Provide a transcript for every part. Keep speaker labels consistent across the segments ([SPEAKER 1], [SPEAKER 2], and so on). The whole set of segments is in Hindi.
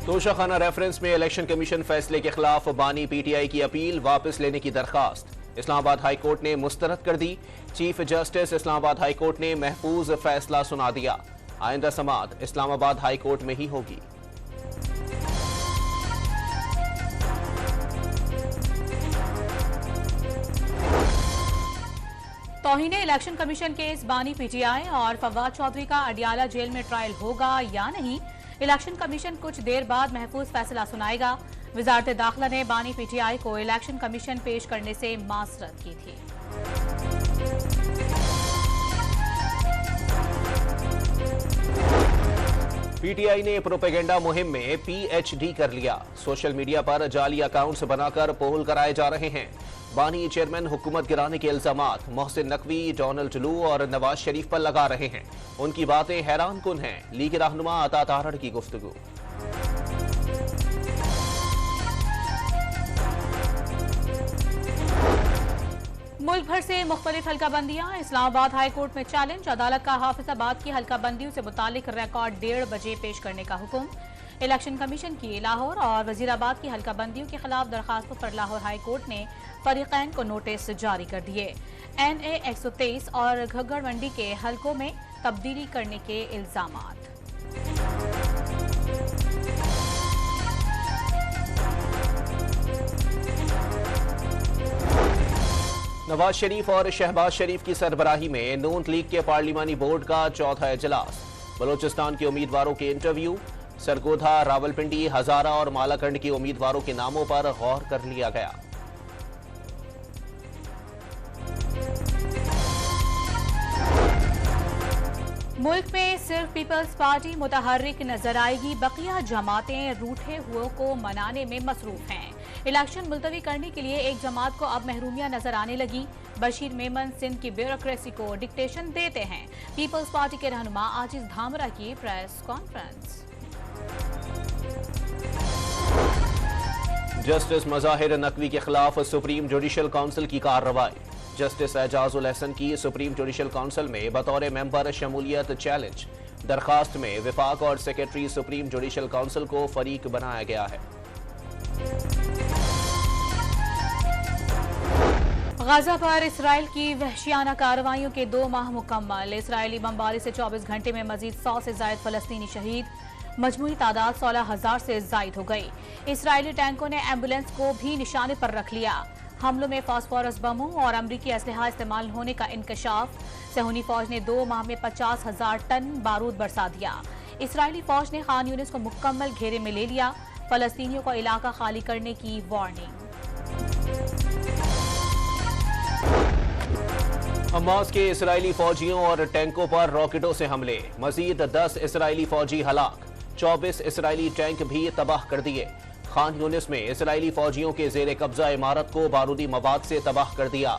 [SPEAKER 1] तोशाखाना रेफरेंस में इलेक्शन कमीशन फैसले के खिलाफ बानी पीटीआई की अपील वापस लेने की दरखास्त इस्लामाबाद हाई कोर्ट ने मुस्तरद कर दी। Chief justice Islamabad high court ने महफूज फैसला सुना दिया। आइंदा समाअत इस्लामाबाद हाई कोर्ट में ही होगी।
[SPEAKER 2] तौहीने इलेक्शन कमीशन केस बानी पीटीआई और फवाद चौधरी का अडियाला जेल में ट्रायल होगा या नहीं, इलेक्शन कमीशन कुछ देर बाद महफूज फैसला सुनाएगा। वजारत दाखिला ने बानी पीटीआई को इलेक्शन कमीशन पेश करने से माजरत की थी।
[SPEAKER 1] पीटीआई ने प्रोपेगेंडा मुहिम में पीएचडी कर लिया। सोशल मीडिया पर जाली अकाउंट्स बनाकर पोल कराए जा रहे हैं। बानी चेयरमैन हुकूमत गिराने के इल्जामात मोहसिन नकवी, डोनाल्ड लू और नवाज शरीफ पर लगा रहे हैं। उनकी बातें हैरान कुन हैं। लीग रहनुमा अता तारड़ की गुफ्तगू।
[SPEAKER 2] मुल्क भर से मुख्तलिफ हल्काबंदियां। इस्लामाबाद हाई कोर्ट में चैलेंज। अदालत का हाफिजाबाद की हल्काबंदियों से मुतालिक रिकॉर्ड 1:30 बजे पेश करने का हुक्म। इलेक्शन कमीशन की लाहौर और वजीराबाद की हल्काबंदियों के खिलाफ दरखास्तों पर लाहौर हाई कोर्ट ने फरीकैन को नोटिस जारी कर दिए। NA 123 और घग्गर मंडी के हलकों में तब्दीली करने के इल्जामात।
[SPEAKER 1] नवाज शरीफ और शहबाज शरीफ की सरबराही में नून लीग के पार्लिमानी बोर्ड का चौथा इजलास। बलोचिस्तान के उम्मीदवारों के इंटरव्यू। सरगोधा, रावलपिंडी, हजारा और मालाकंड के उम्मीदवारों के नामों पर गौर कर लिया गया।
[SPEAKER 2] मुल्क में सिर्फ पीपल्स पार्टी मुतहर्रिक नजर आएगी। बकिया जमातें रूठे हुओं को मनाने में मसरूफ हैं। इलेक्शन मुलतवी करने के लिए एक जमात को अब महरूमिया नजर आने लगी। बशीर मेमन सिंध की ब्यूरोक्रेसी को डिक्टेशन देते हैं। पीपल्स पार्टी के रहनुमा आजिज धामरा की press conference.
[SPEAKER 1] Justice Mazahir Naqvi के खिलाफ सुप्रीम जुडिशल काउंसिल की कार्रवाई। जस्टिस एजाजुल हसन की सुप्रीम जुडिशल काउंसिल में बतौर मेंबर शमूलियत चैलेंज। दरखास्त में विफाक और सेक्रेटरी सुप्रीम जुडिशल काउंसिल को फरीक बनाया गया है।
[SPEAKER 2] गाजा पर इसराइल की वहशियाना कार्रवाइयों के 2 माह मुकम्मल। इसराइली बमबारी से 24 घंटे में मजीद 100 से जायद फलस्तीनी शहीद। मजमूई तादाद 16,000 से जायद हो गई। इसराइली टैंकों ने एम्बुलेंस को भी निशाने पर रख लिया। हमलों में फास्फोरस बमों और अमरीकी असलहा इस्तेमाल होने का इंकशाफ। सहूनी फौज ने 2 माह में 50,000 टन बारूद बरसा दिया। इसराइली फौज ने खान यूनिस को मुकम्मल घेरे में ले लिया। फलस्तीनियों को इलाका खाली करने की वार्निंग।
[SPEAKER 1] हमास के इसराइली फौजियों और टैंकों पर रॉकेटों से हमले। मजीद 10 इसराइली फौजी हलाक। 24 इसराइली टैंक भी तबाह कर दिए। खान यूनिस में इसराइली फौजियों के जेर कब्जा इमारत को बारूदी मवाद से तबाह कर दिया।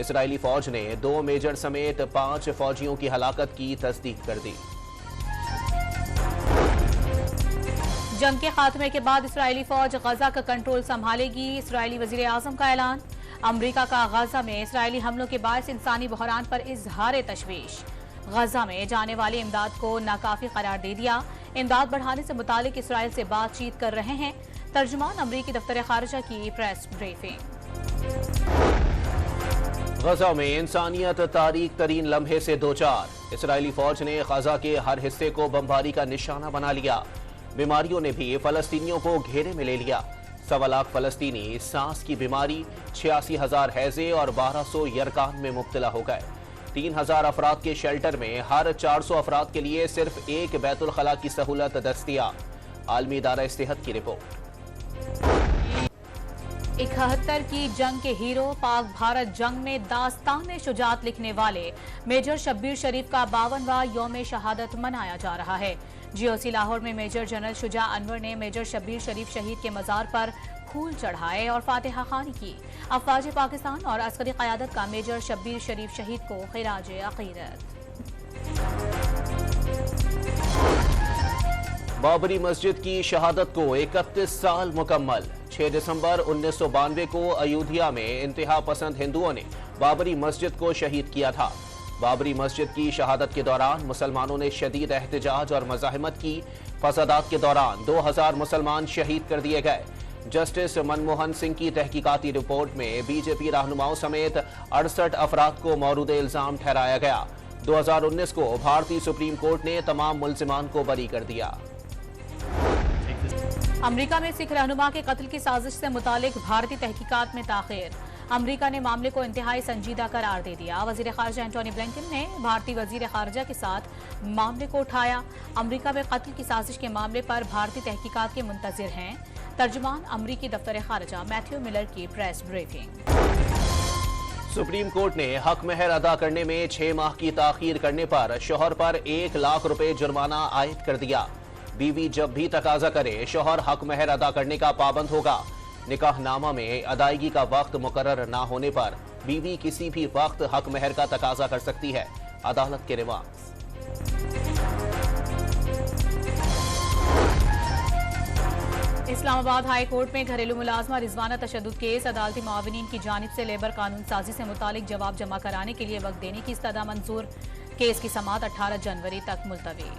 [SPEAKER 1] इसराइली फौज ने 2 मेजर समेत 5 फौजियों की हलाकत की तस्दीक कर दी।
[SPEAKER 2] जंग के खात्मे के बाद इसराइली फौज गजा का कंट्रोल संभालेगी। इसराइली वजीर आजम का ऐलान। अमरीका का गजा में इसराइली हमलों के बायस इंसानी बहरान पर इजहार तशवीश। गजा में जाने वाली इमदाद को नाकाफी करार दे दिया। इमदाद बढ़ाने से मुतालिक इसराइल से बातचीत कर रहे हैं। तर्जुमान अमरीकी दफ्तर खारिजा की प्रेस ब्रीफिंग।
[SPEAKER 1] गजा में इंसानियत तारीख तरीन लम्हे से दो चार। इसराइली फौज ने गजा के हर हिस्से को बमबारी का निशाना बना लिया। बीमारियों ने भी फलस्तीनियों को घेरे में ले लिया। 1.25 लाख फलस्तीनी सांस की बीमारी, 86,000 हैजे और 1200 यरकान में मुब्तला हो गए। 3,000 अफराद के शेल्टर में हर 400 अफराद के लिए सिर्फ एक बैतुल खला की सहूलत दस्तियाब। आलमी इदारा सेहत की रिपोर्ट।
[SPEAKER 2] 71 की जंग के हीरो, पाक भारत जंग में दास्तान शुजात लिखने वाले मेजर शब्बीर शरीफ का 52वां यौम शहादत मनाया जा रहा है। GOC लाहौर में मेजर जनरल शुजा अनवर ने मेजर शब्बीर शरीफ शहीद के मजार पर फूल चढ़ाए और फातिहा खानी की। अफवाज पाकिस्तान और अस्करी क़यादत का मेजर शब्बीर शरीफ शहीद को खिराज अक़ीदत।
[SPEAKER 1] बाबरी मस्जिद की शहादत को 31 साल मुकम्मल। 6 दिसंबर 1992 को अयोध्या में इंतहा पसंद हिंदुओं ने बाबरी मस्जिद को शहीद किया था। बाबरी मस्जिद की शहादत के दौरान मुसलमानों ने शदीद एहतजाज और मज़ाहमत की। फसादात के दौरान 2000 मुसलमान शहीद कर दिए गए। जस्टिस मनमोहन सिंह की तहकीकाती रिपोर्ट में बीजेपी रहनुमाओं समेत 68 अफराद को मौरूद इल्जाम ठहराया गया। 2019 को भारतीय सुप्रीम कोर्ट ने तमाम मुल्जिमान को बरी कर दिया।
[SPEAKER 2] अमेरिका में सिख रहनुमा के कत्ल की साजिश से मुतालिक भारतीय तहकीकात में ताखिर। अमेरिका ने मामले को इंतहाई संजीदा करार दे दिया। वजीर खारजा एंटोनी ब्लिंकन ने भारतीय वजीर खारजा के साथ मामले को उठाया। अमेरिका में कत्ल की साजिश के मामले पर भारतीय तहकीकात के मुंतजिर हैं। तर्जुमान अमरीकी दफ्तर खारजा मैथ्यू मिलर की प्रेस ब्रीफिंग।
[SPEAKER 1] सुप्रीम कोर्ट ने हक महर अदा करने में 6 माह की ताखीर करने पर शौहर पर 1 लाख रुपए जुर्माना आयद कर दिया। बीवी जब भी तकाजा करे शौहर हक महर अदा करने का पाबंद होगा। निकाहनामा में अदायगी का वक्त मुकर्रर ना होने पर बीवी किसी भी वक्त हक महर का तकाजा कर सकती है। अदालत के रिवाज।
[SPEAKER 2] इस्लामाबाद हाई कोर्ट में घरेलू मुलाजमा रिजवाना तशद्दुद केस अदालती मुआविनीन की जानिब से लेबर कानून साजी से मुतालिक जवाब जमा कराने के लिए वक्त देने की इस्तदा मंजूर। केस की समाअत 18 जनवरी तक मुलतवी।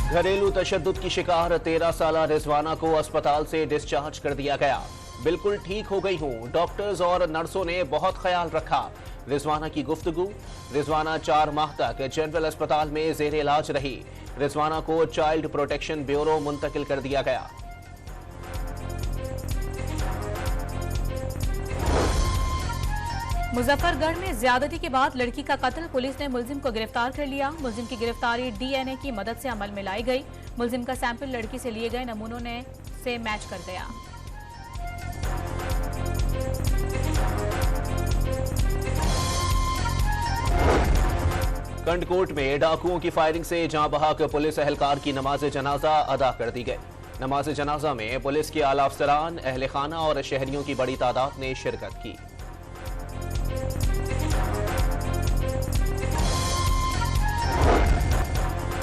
[SPEAKER 1] घरेलू तशद्दुद की शिकार 13 साला रिजवाना को अस्पताल से डिस्चार्ज कर दिया गया। बिल्कुल ठीक हो गई हूँ, डॉक्टर्स और नर्सों ने बहुत ख्याल रखा। रिजवाना की गुफ्तगू। रिजवाना 4 माह तक जनरल अस्पताल में जेर इलाज रही। रिजवाना को चाइल्ड प्रोटेक्शन ब्यूरो मुंतकिल कर दिया गया।
[SPEAKER 2] मुजफ्फरगढ़ में ज्यादती के बाद लड़की का कत्ल। पुलिस ने मुलजिम को गिरफ्तार कर लिया। मुलजिम की गिरफ्तारी डीएनए की मदद से अमल में लाई गई। मुलजिम का सैंपल लड़की से लिए गए नमूनों से मैच कर गया।
[SPEAKER 1] कंडकोट में डाकुओं की फायरिंग से जाँ बहक पुलिस एहलकार की नमाज जनाजा अदा कर दी गई। नमाज जनाजा में पुलिस के आला अफसरान, अहले खाना और शहरियों की बड़ी तादाद ने शिरकत की।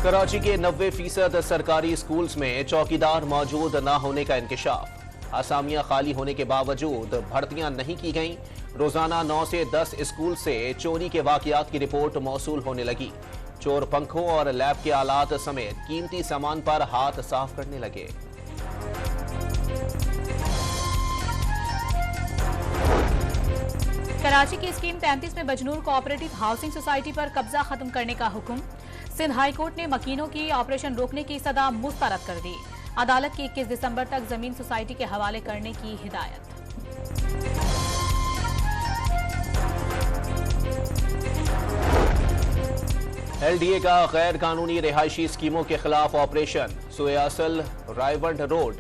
[SPEAKER 1] कराची के 90% सरकारी स्कूल्स में चौकीदार मौजूद न होने का इंकशाफ। असामियां खाली होने के बावजूद भर्तियां नहीं की गईं। रोजाना 9 से 10 स्कूल से चोरी के वाकयात की रिपोर्ट मौसूल होने लगी। चोर पंखों और लैब के आलात समेत कीमती सामान पर हाथ साफ करने लगे।
[SPEAKER 2] कराची की स्कीम 35 में बजनूर कोऑपरेटिव हाउसिंग सोसाइटी पर कब्जा खत्म करने का हुक्म। सिंध हाई कोर्ट ने मकीनों की ऑपरेशन रोकने की सदा मुस्तरद कर दी। अदालत की 21 दिसंबर तक जमीन सोसाइटी के हवाले करने की हिदायत।
[SPEAKER 1] एलडीए का गैर कानूनी रिहायशी स्कीमों के खिलाफ ऑपरेशन। सोयासल, रायवंड रोड,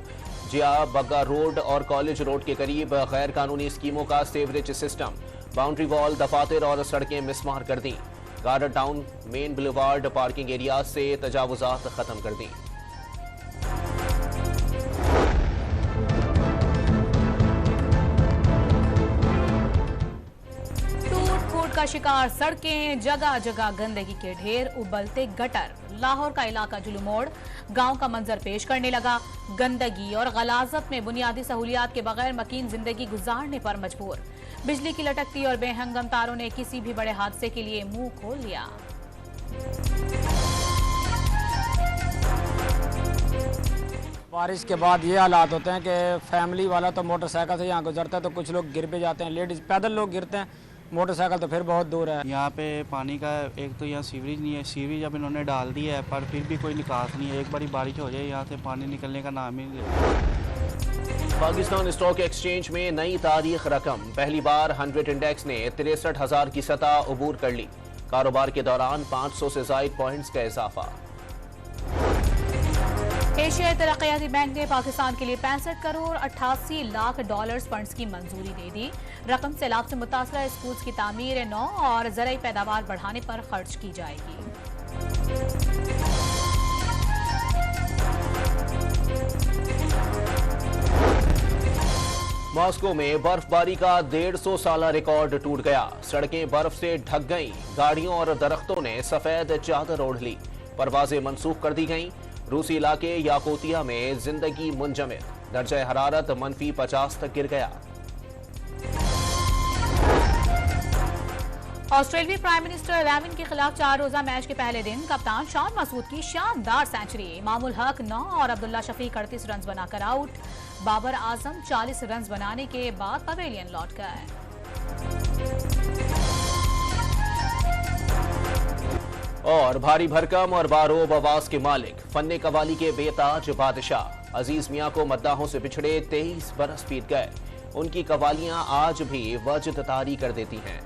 [SPEAKER 1] जिया बग्गा रोड और कॉलेज रोड के करीब गैर कानूनी स्कीमों का सीवरेज सिस्टम, बाउंड्री वॉल, दफातर और सड़कें मिसमार कर दी। Garden town, main boulevard, parking area से तजावुजात खत्म कर दी।
[SPEAKER 2] का शिकार सड़कें, जगह जगह गंदगी के ढेर, उबलते गटर। लाहौर का इलाका जुलूमोड़ गांव का मंजर पेश करने लगा। गंदगी और गलाजत में बुनियादी सहूलियात के बगैर मकीन जिंदगी गुजारने पर मजबूर। बिजली की लटकती और बेहंगम तारों ने किसी भी बड़े हादसे के लिए मुंह खोल लिया।
[SPEAKER 3] बारिश के बाद ये हालात होते हैं कि फैमिली वाला तो मोटरसाइकिल से यहाँ गुजरता है तो कुछ लोग गिर भी जाते हैं, लेडीज पैदल लोग गिरते हैं, मोटरसाइकिल तो फिर बहुत दूर है।
[SPEAKER 4] यहाँ पे पानी का एक तो यहाँ सीवरेज नहीं है, सीवरेज अब इन्होंने डाल दिया है पर फिर भी कोई निकास नहीं है। एक बारी बारिश हो जाए यहाँ से पानी निकलने का नाम ही नहीं।
[SPEAKER 1] पाकिस्तान स्टॉक एक्सचेंज में नई तारीख रकम। पहली बार 100 इंडेक्स ने 63,000 की सतह अबूर कर ली। कारोबार के दौरान 500 से ज़ायद पॉइंट्स का इजाफा।
[SPEAKER 2] एशियाई तरक्याती बैंक ने पाकिस्तान के लिए 65 करोड़ 88 लाख डॉलर्स फंड्स की मंजूरी दे दी। रकम सैलाब से मुतासरा स्कूल्स की तामीर नौ और ज़राई पैदावार बढ़ाने पर खर्च की जाएगी।
[SPEAKER 1] मॉस्को में बर्फबारी का 150 साला रिकॉर्ड टूट गया। सड़कें बर्फ से ढक गईं। गाड़ियों और दरख्तों ने सफेद चादर ओढ़ ली। परवाजें मंसूख कर दी गईं। रूसी इलाके याकोतिया में जिंदगी मुंजमद। दर्जा हरारत -50 तक गिर गया।
[SPEAKER 2] ऑस्ट्रेलियाई प्राइम मिनिस्टर रैविन के खिलाफ 4 रोजा मैच के पहले दिन कप्तान शॉन मसूद की शानदार सेंचुरी। मामूल हक 9 और अब्दुल्ला शफीक 38 रन बनाकर आउट। बाबर आजम 40 रन बनाने के बाद पवेलियन लौट गए।
[SPEAKER 1] और भारी भरकम और बारोब आवाज के मालिक, फन्ने कवाली के बेताज बादशाह अजीज मियां को मद्दाहों से बिछड़े 23 बरस बीत गए। उनकी कवालियां आज भी वजद तारी कर देती हैं।